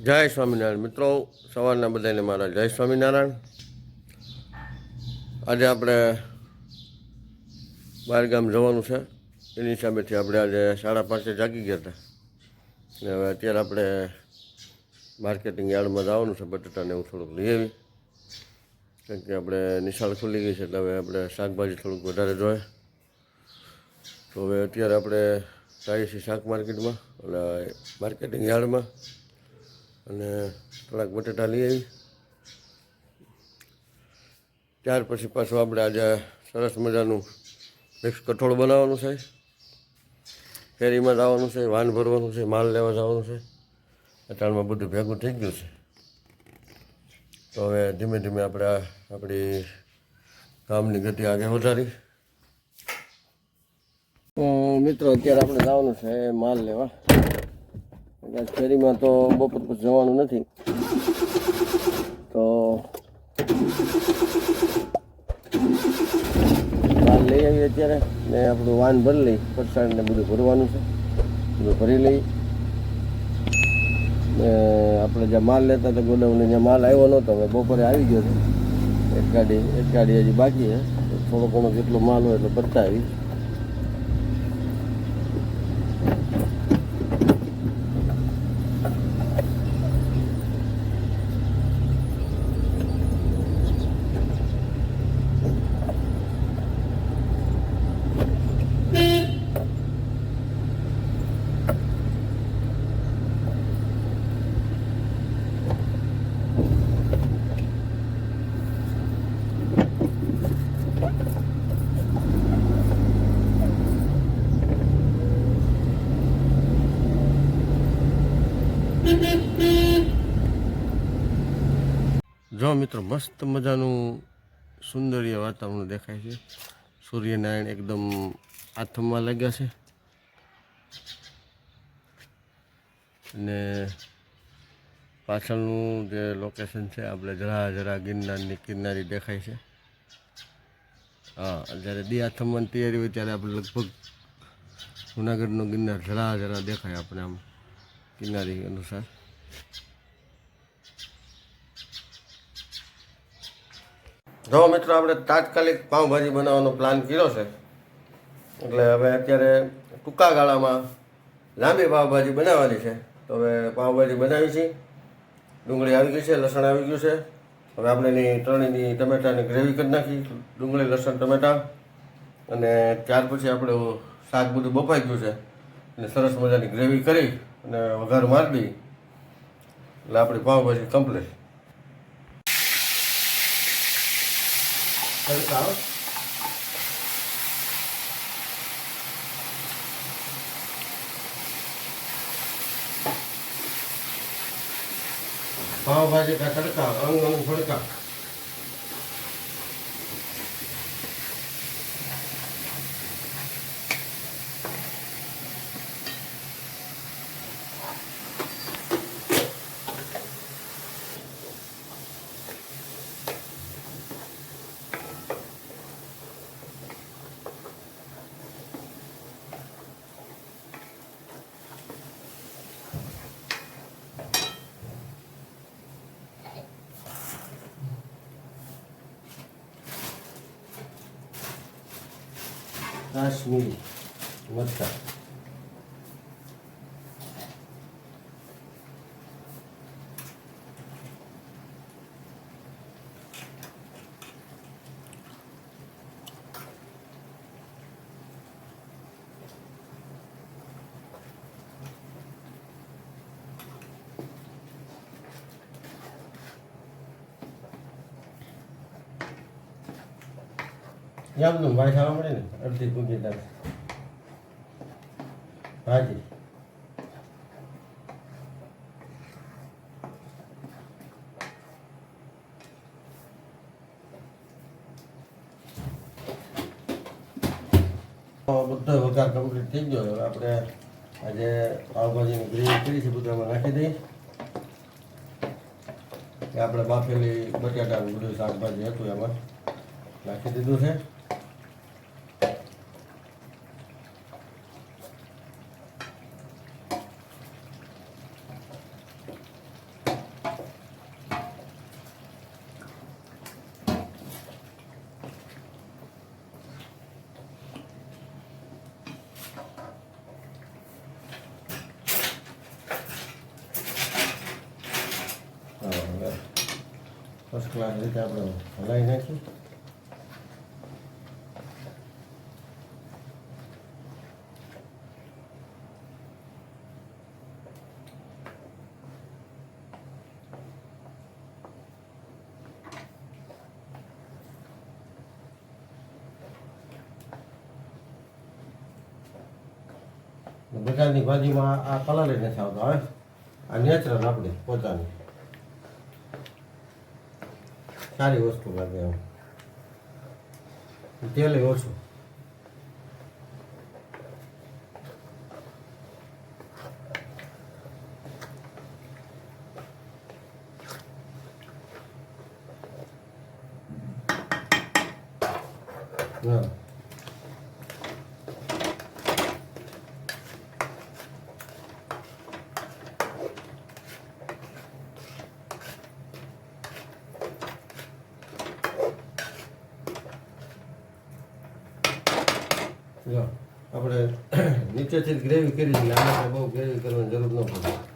જય સ્વામિનારાયણ મિત્રો, સવારના બધાને મારા જય સ્વામિનારાયણ. આજે આપણે બહારગામ જવાનું છે, એની હિસાબેથી આપણે આજે 5:30 જાગી ગયા હતા. ને હવે અત્યારે આપણે માર્કેટિંગ યાર્ડમાં જવાનું છે. બટાટાને એવું થોડુંક લઈ આવી, કારણ કે આપણે નિશાળ ખુલી ગઈ છે, એટલે હવે આપણે શાકભાજી થોડુંક વધારે જોઈએ. તો હવે અત્યારે આપણે જઈએ છીએ શાક માર્કેટમાં, એટલે માર્કેટિંગ યાર્ડમાં, અને થોડાક બટાટા લઈ આવી. ત્યાર પછી પાછું આપણે આજે સરસ મજાનું મિક્સ કઠોળ બનાવવાનું છે, ફેરીમાં જવાનું છે, વાન ભરવાનું છે, માલ લેવા જવાનું છે. અત્યારમાં બધું ભેગું થઈ ગયું છે. તો હવે ધીમે ધીમે આપણે આપણી કામની ગતિ આગળ વધારી. તો મિત્રો, અત્યારે આપણે જવાનું છે માલ લેવા. ફેરીમાં તો બપોર પછી જવાનું નથી, તો માલ લઈ આવીએ અત્યારે. ને આપણું વાન ભરી લઈ, પરસાળને બધું ભરવાનું છે, બધું ભરી લઈ. ને આપણે જ્યાં માલ લેતા હતા ગોડાઉનને, જ્યાં માલ આવ્યો નહોતો, હવે બપોરે આવી ગયો છે. એક ગાડી હજી બાકી છે. થોડો ઘણો જેટલો માલ હોય એટલો ભરતા આવી. જો મિત્રો, મસ્ત મજાનું સુંદરીય વાતાવરણ દેખાય છે. સૂર્યનારાયણ એકદમ આથમવા લાગ્યા છે, અને પાછળનું જે લોકેશન છે, આપણે જરા ગિરનારની કિનારી દેખાય છે. હા, જ્યારે દી આથમવાની તૈયારી હોય ત્યારે આપણે લગભગ જુનાગઢનો ગિરનાર જરા દેખાય આપણે આમ કિનારી અનુસાર. જો મિત્રો, આપણે તાત્કાલિક પાઉંભાજી બનાવવાનો પ્લાન કર્યો છે, એટલે હવે અત્યારે ટૂંકા ગાળામાં લાંબી પાઉંભાજી બનાવવાની છે. તો હવે પાઉંભાજી બનાવી છે. ડુંગળી આવી ગઈ છે, લસણ આવી ગયું છે. હવે આપણે એની ત્રણેયની ટમેટાની ગ્રેવી કરી નાખી, ડુંગળી, લસણ, ટમેટા. અને ત્યાર પછી આપણે શાક બધું બફાઈ ગયું છે, અને સરસ મજાની ગ્રેવી કરી અને વઘાર મારી દઈ, એટલે આપણી પાઉંભાજી કમ્પ્લીટ. પાવભાજી કા તડકા, અંગ ફડકા. કાશ્મીરી મરચાં. યામનું ભાઈ ખાવા મળે ને, અડધી કુંજી દાળ ભાજી. બધો વઘાર કમ્પ્લીટ થઈ ગયો. હવે આપણે આજે પાવભાજીની ગ્રેવી કરી છે, બધું એમાં નાખી દઈએ. આપણે બાફેલી બટાટા બધું શાકભાજી હતું એમાં નાખી દીધું છે. ફર્સ્ટ ક્લાસ રીતે આપણે હલાવી નાખીએ. બજારની ભાજીમાં આ કલર નથી આવતો. હવે આ નેચરલ આપણી પોતાની સારી વસ્તુ લાગે. એમ તેલ ઓછું. હા જો આપણે નીચેથી જ ગ્રેવી કરી છે. આમાં બહુ ગ્રેવી કરવાની જરૂર ન પડે.